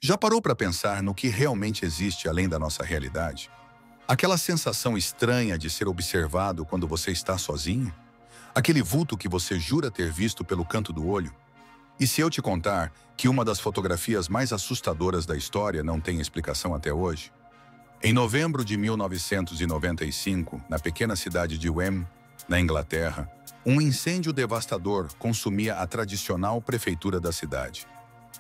Já parou para pensar no que realmente existe além da nossa realidade? Aquela sensação estranha de ser observado quando você está sozinho? Aquele vulto que você jura ter visto pelo canto do olho? E se eu te contar que uma das fotografias mais assustadoras da história não tem explicação até hoje? Em novembro de 1995, na pequena cidade de Wem, na Inglaterra, um incêndio devastador consumia a tradicional prefeitura da cidade.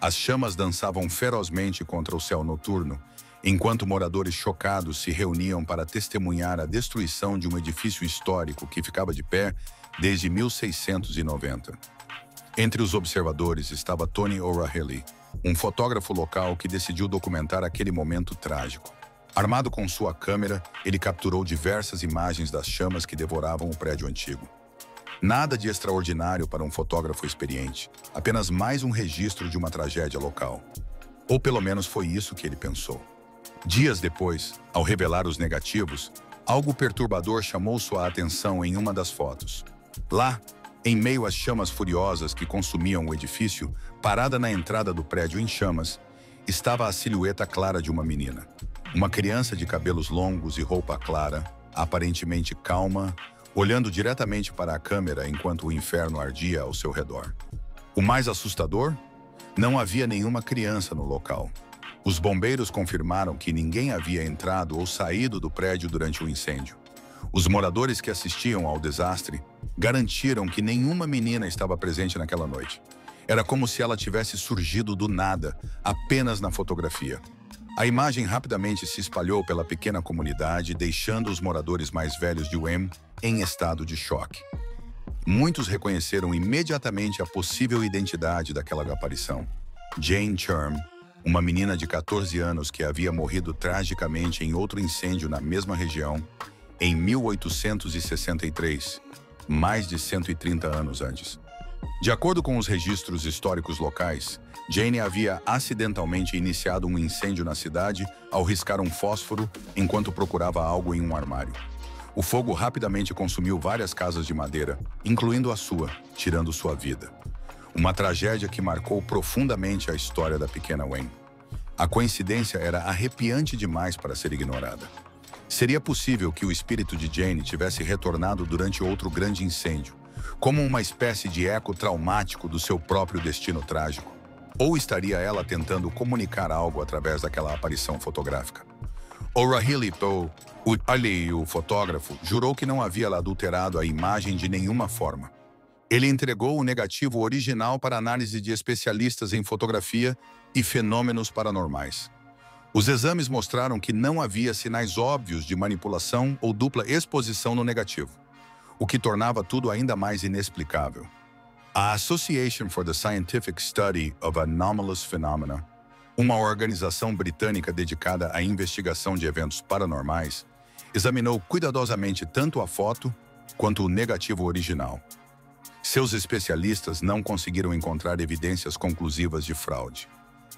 As chamas dançavam ferozmente contra o céu noturno, enquanto moradores chocados se reuniam para testemunhar a destruição de um edifício histórico que ficava de pé desde 1690. Entre os observadores estava Tony O'Rahilly, um fotógrafo local que decidiu documentar aquele momento trágico. Armado com sua câmera, ele capturou diversas imagens das chamas que devoravam o prédio antigo. Nada de extraordinário para um fotógrafo experiente, apenas mais um registro de uma tragédia local. Ou pelo menos foi isso que ele pensou. Dias depois, ao revelar os negativos, algo perturbador chamou sua atenção em uma das fotos. Lá, em meio às chamas furiosas que consumiam o edifício, parada na entrada do prédio em chamas, estava a silhueta clara de uma menina. Uma criança de cabelos longos e roupa clara, aparentemente calma, olhando diretamente para a câmera enquanto o inferno ardia ao seu redor. O mais assustador? Não havia nenhuma criança no local. Os bombeiros confirmaram que ninguém havia entrado ou saído do prédio durante o incêndio. Os moradores que assistiam ao desastre garantiram que nenhuma menina estava presente naquela noite. Era como se ela tivesse surgido do nada, apenas na fotografia. A imagem rapidamente se espalhou pela pequena comunidade, deixando os moradores mais velhos de Wem em estado de choque. Muitos reconheceram imediatamente a possível identidade daquela aparição. Jane Churm, uma menina de 14 anos que havia morrido tragicamente em outro incêndio na mesma região em 1863, mais de 130 anos antes. De acordo com os registros históricos locais, Jane havia acidentalmente iniciado um incêndio na cidade ao riscar um fósforo enquanto procurava algo em um armário. O fogo rapidamente consumiu várias casas de madeira, incluindo a sua, tirando sua vida. Uma tragédia que marcou profundamente a história da pequena Wem. A coincidência era arrepiante demais para ser ignorada. Seria possível que o espírito de Jane tivesse retornado durante outro grande incêndio, como uma espécie de eco traumático do seu próprio destino trágico? Ou estaria ela tentando comunicar algo através daquela aparição fotográfica? O'Rahilly, o fotógrafo, jurou que não havia adulterado a imagem de nenhuma forma. Ele entregou o negativo original para análise de especialistas em fotografia e fenômenos paranormais. Os exames mostraram que não havia sinais óbvios de manipulação ou dupla exposição no negativo, o que tornava tudo ainda mais inexplicável. A Association for the Scientific Study of Anomalous Phenomena, uma organização britânica dedicada à investigação de eventos paranormais, examinou cuidadosamente tanto a foto quanto o negativo original. Seus especialistas não conseguiram encontrar evidências conclusivas de fraude.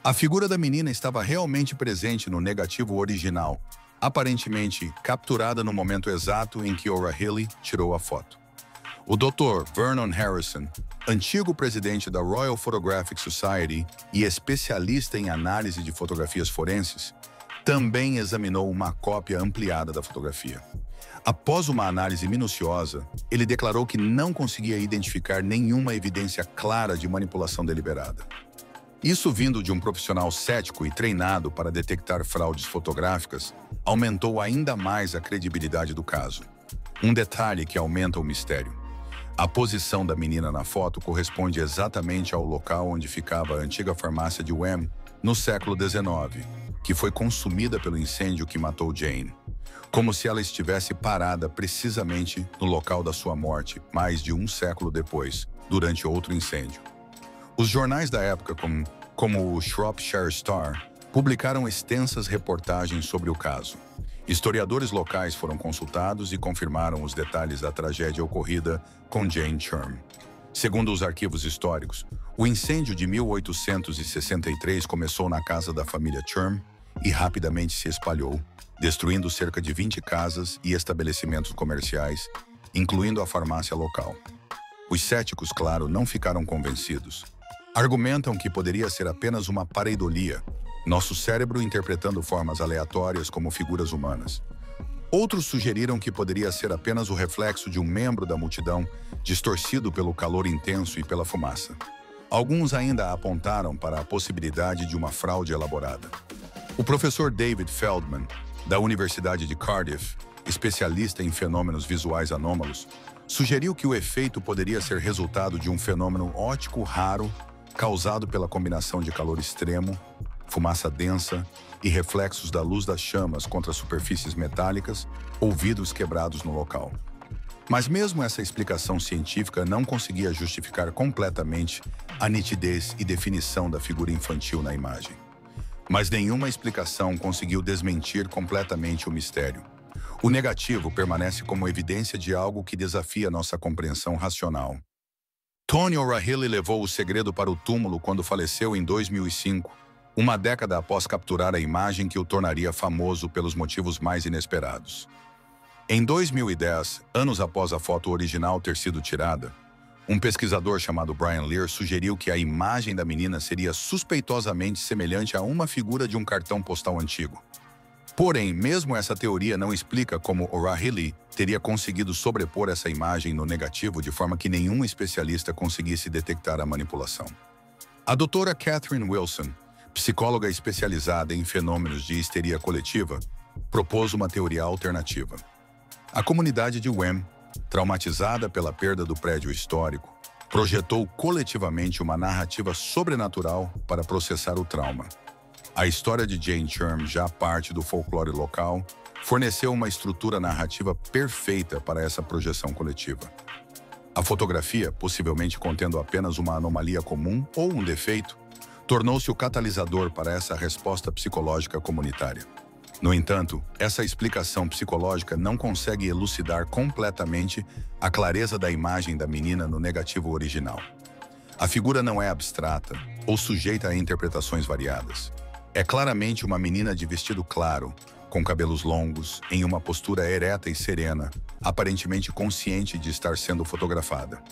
A figura da menina estava realmente presente no negativo original, aparentemente capturada no momento exato em que O'Rahilly tirou a foto. O Dr. Vernon Harrison, antigo presidente da Royal Photographic Society e especialista em análise de fotografias forenses, também examinou uma cópia ampliada da fotografia. Após uma análise minuciosa, ele declarou que não conseguia identificar nenhuma evidência clara de manipulação deliberada. Isso, vindo de um profissional cético e treinado para detectar fraudes fotográficas, aumentou ainda mais a credibilidade do caso. Um detalhe que aumenta o mistério. A posição da menina na foto corresponde exatamente ao local onde ficava a antiga farmácia de Wem no século XIX, que foi consumida pelo incêndio que matou Jane. Como se ela estivesse parada precisamente no local da sua morte, mais de um século depois, durante outro incêndio. Os jornais da época, como o Shropshire Star, publicaram extensas reportagens sobre o caso. Historiadores locais foram consultados e confirmaram os detalhes da tragédia ocorrida com Jane Churm. Segundo os arquivos históricos, o incêndio de 1863 começou na casa da família Churm e rapidamente se espalhou, destruindo cerca de 20 casas e estabelecimentos comerciais, incluindo a farmácia local. Os céticos, claro, não ficaram convencidos. Argumentam que poderia ser apenas uma pareidolia, nosso cérebro interpretando formas aleatórias como figuras humanas. Outros sugeriram que poderia ser apenas o reflexo de um membro da multidão, distorcido pelo calor intenso e pela fumaça. Alguns ainda apontaram para a possibilidade de uma fraude elaborada. O professor David Feldman, da Universidade de Cardiff, especialista em fenômenos visuais anômalos, sugeriu que o efeito poderia ser resultado de um fenômeno óptico raro causado pela combinação de calor extremo, fumaça densa e reflexos da luz das chamas contra superfícies metálicas ou vidros quebrados no local. Mas mesmo essa explicação científica não conseguia justificar completamente a nitidez e definição da figura infantil na imagem. Mas nenhuma explicação conseguiu desmentir completamente o mistério. O negativo permanece como evidência de algo que desafia nossa compreensão racional. Tony O'Rahilly levou o segredo para o túmulo quando faleceu em 2005, uma década após capturar a imagem que o tornaria famoso pelos motivos mais inesperados. Em 2010, anos após a foto original ter sido tirada, um pesquisador chamado Brian Lear sugeriu que a imagem da menina seria suspeitosamente semelhante a uma figura de um cartão postal antigo. Porém, mesmo essa teoria não explica como O'Rahilly teria conseguido sobrepor essa imagem no negativo de forma que nenhum especialista conseguisse detectar a manipulação. A doutora Catherine Wilson, psicóloga especializada em fenômenos de histeria coletiva, propôs uma teoria alternativa. A comunidade de Wem, traumatizada pela perda do prédio histórico, projetou coletivamente uma narrativa sobrenatural para processar o trauma. A história de Jane Cherm, já parte do folclore local, forneceu uma estrutura narrativa perfeita para essa projeção coletiva. A fotografia, possivelmente contendo apenas uma anomalia comum ou um defeito, tornou-se o catalisador para essa resposta psicológica comunitária. No entanto, essa explicação psicológica não consegue elucidar completamente a clareza da imagem da menina no negativo original. A figura não é abstrata ou sujeita a interpretações variadas. É claramente uma menina de vestido claro, com cabelos longos, em uma postura ereta e serena, aparentemente consciente de estar sendo fotografada.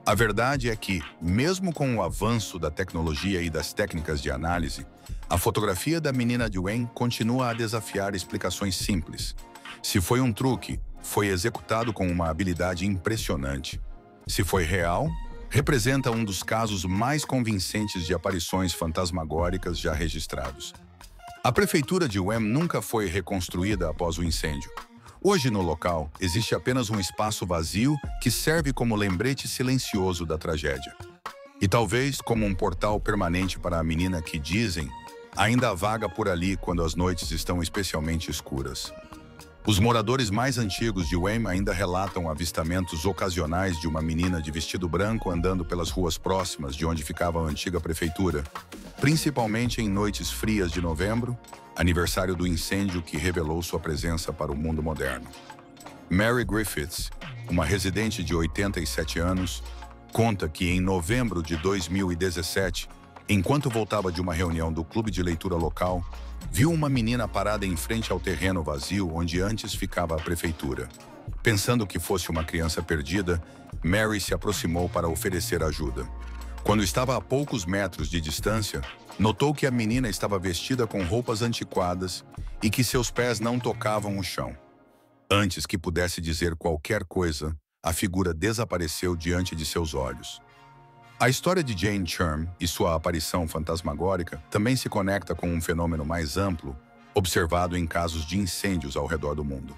A verdade é que, mesmo com o avanço da tecnologia e das técnicas de análise, a fotografia da menina de Wem continua a desafiar explicações simples. Se foi um truque, foi executado com uma habilidade impressionante. Se foi real, representa um dos casos mais convincentes de aparições fantasmagóricas já registrados. A prefeitura de Wem nunca foi reconstruída após o incêndio. Hoje, no local, existe apenas um espaço vazio que serve como lembrete silencioso da tragédia. E talvez como um portal permanente para a menina que dizem ainda vaga por ali quando as noites estão especialmente escuras. Os moradores mais antigos de Wem ainda relatam avistamentos ocasionais de uma menina de vestido branco andando pelas ruas próximas de onde ficava a antiga prefeitura, principalmente em noites frias de novembro, aniversário do incêndio que revelou sua presença para o mundo moderno. Mary Griffiths, uma residente de 87 anos, conta que em novembro de 2017, enquanto voltava de uma reunião do clube de leitura local, viu uma menina parada em frente ao terreno vazio onde antes ficava a prefeitura. Pensando que fosse uma criança perdida, Mary se aproximou para oferecer ajuda. Quando estava a poucos metros de distância, notou que a menina estava vestida com roupas antiquadas e que seus pés não tocavam o chão. Antes que pudesse dizer qualquer coisa, a figura desapareceu diante de seus olhos. A história de Jane Cherm e sua aparição fantasmagórica também se conecta com um fenômeno mais amplo, observado em casos de incêndios ao redor do mundo.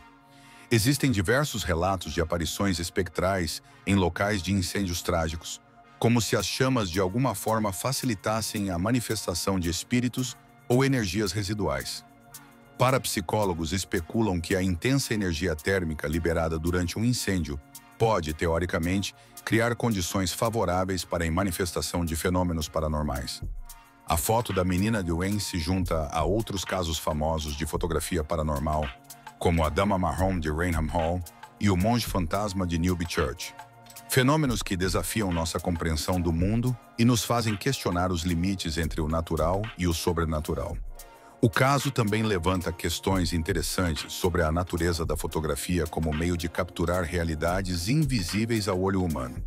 Existem diversos relatos de aparições espectrais em locais de incêndios trágicos, como se as chamas de alguma forma facilitassem a manifestação de espíritos ou energias residuais. Parapsicólogos especulam que a intensa energia térmica liberada durante um incêndio pode, teoricamente, criar condições favoráveis para a manifestação de fenômenos paranormais. A foto da menina de Wem se junta a outros casos famosos de fotografia paranormal, como a Dama Marrom de Rainham Hall e o Monge Fantasma de Newby Church. Fenômenos que desafiam nossa compreensão do mundo e nos fazem questionar os limites entre o natural e o sobrenatural. O caso também levanta questões interessantes sobre a natureza da fotografia como meio de capturar realidades invisíveis ao olho humano.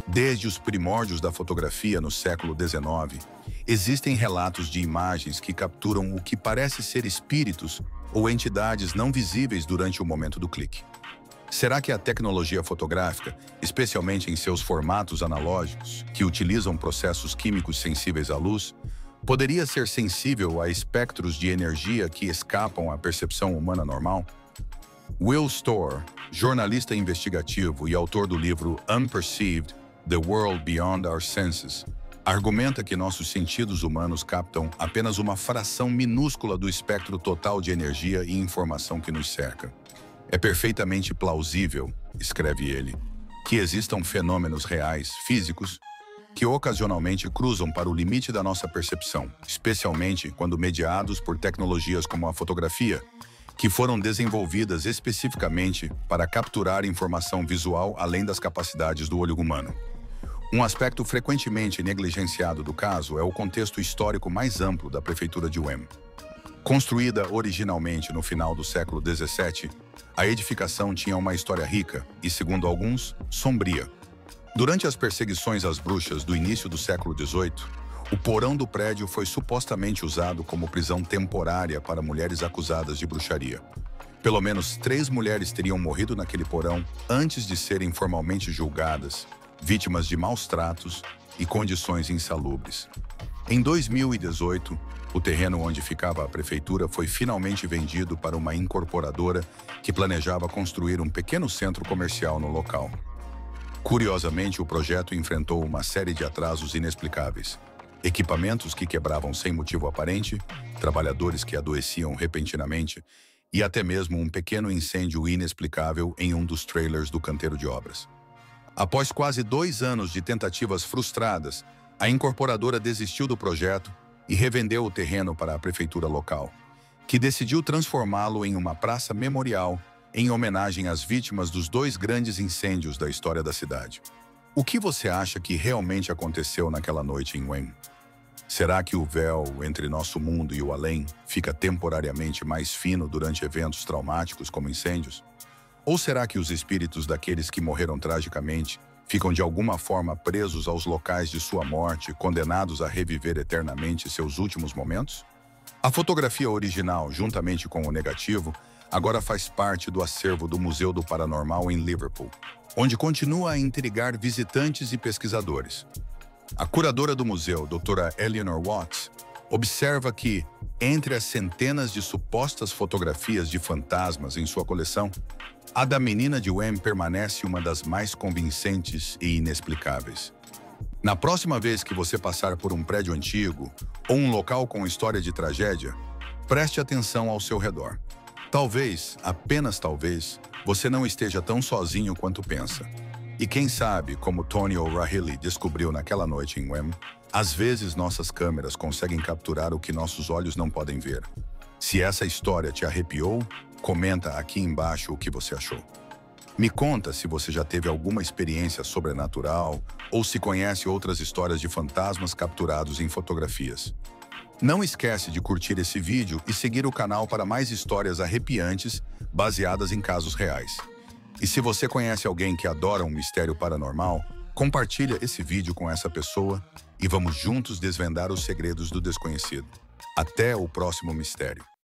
Desde os primórdios da fotografia no século XIX, existem relatos de imagens que capturam o que parece ser espíritos ou entidades não visíveis durante o momento do clique. Será que a tecnologia fotográfica, especialmente em seus formatos analógicos, que utilizam processos químicos sensíveis à luz, poderia ser sensível a espectros de energia que escapam à percepção humana normal? Will Storr, jornalista investigativo e autor do livro Unperceived: The World Beyond Our Senses, argumenta que nossos sentidos humanos captam apenas uma fração minúscula do espectro total de energia e informação que nos cerca. É perfeitamente plausível, escreve ele, que existam fenômenos reais, físicos, que ocasionalmente cruzam para o limite da nossa percepção, especialmente quando mediados por tecnologias como a fotografia, que foram desenvolvidas especificamente para capturar informação visual além das capacidades do olho humano. Um aspecto frequentemente negligenciado do caso é o contexto histórico mais amplo da prefeitura de Wem. Construída originalmente no final do século XVII, a edificação tinha uma história rica e, segundo alguns, sombria. Durante as perseguições às bruxas do início do século XVIII, o porão do prédio foi supostamente usado como prisão temporária para mulheres acusadas de bruxaria. Pelo menos 3 mulheres teriam morrido naquele porão antes de serem formalmente julgadas, vítimas de maus tratos e condições insalubres. Em 2018, o terreno onde ficava a prefeitura foi finalmente vendido para uma incorporadora que planejava construir um pequeno centro comercial no local. Curiosamente, o projeto enfrentou uma série de atrasos inexplicáveis. Equipamentos que quebravam sem motivo aparente, trabalhadores que adoeciam repentinamente e até mesmo um pequeno incêndio inexplicável em um dos trailers do canteiro de obras. Após quase 2 anos de tentativas frustradas, a incorporadora desistiu do projeto e revendeu o terreno para a prefeitura local, que decidiu transformá-lo em uma praça memorial em homenagem às vítimas dos 2 grandes incêndios da história da cidade. O que você acha que realmente aconteceu naquela noite em Wem? Será que o véu entre nosso mundo e o além fica temporariamente mais fino durante eventos traumáticos como incêndios? Ou será que os espíritos daqueles que morreram tragicamente ficam de alguma forma presos aos locais de sua morte, condenados a reviver eternamente seus últimos momentos? A fotografia original, juntamente com o negativo, agora faz parte do acervo do Museu do Paranormal em Liverpool, onde continua a intrigar visitantes e pesquisadores. A curadora do museu, Dra. Eleanor Watts, observa que, entre as centenas de supostas fotografias de fantasmas em sua coleção, a da menina de Wem permanece uma das mais convincentes e inexplicáveis. Na próxima vez que você passar por um prédio antigo ou um local com história de tragédia, preste atenção ao seu redor. Talvez, apenas talvez, você não esteja tão sozinho quanto pensa. E quem sabe, como Tony O'Rahilly descobriu naquela noite em Wem, às vezes nossas câmeras conseguem capturar o que nossos olhos não podem ver. Se essa história te arrepiou, comenta aqui embaixo o que você achou. Me conta se você já teve alguma experiência sobrenatural ou se conhece outras histórias de fantasmas capturados em fotografias. Não esquece de curtir esse vídeo e seguir o canal para mais histórias arrepiantes baseadas em casos reais. E se você conhece alguém que adora um mistério paranormal, compartilha esse vídeo com essa pessoa e vamos juntos desvendar os segredos do desconhecido. Até o próximo mistério.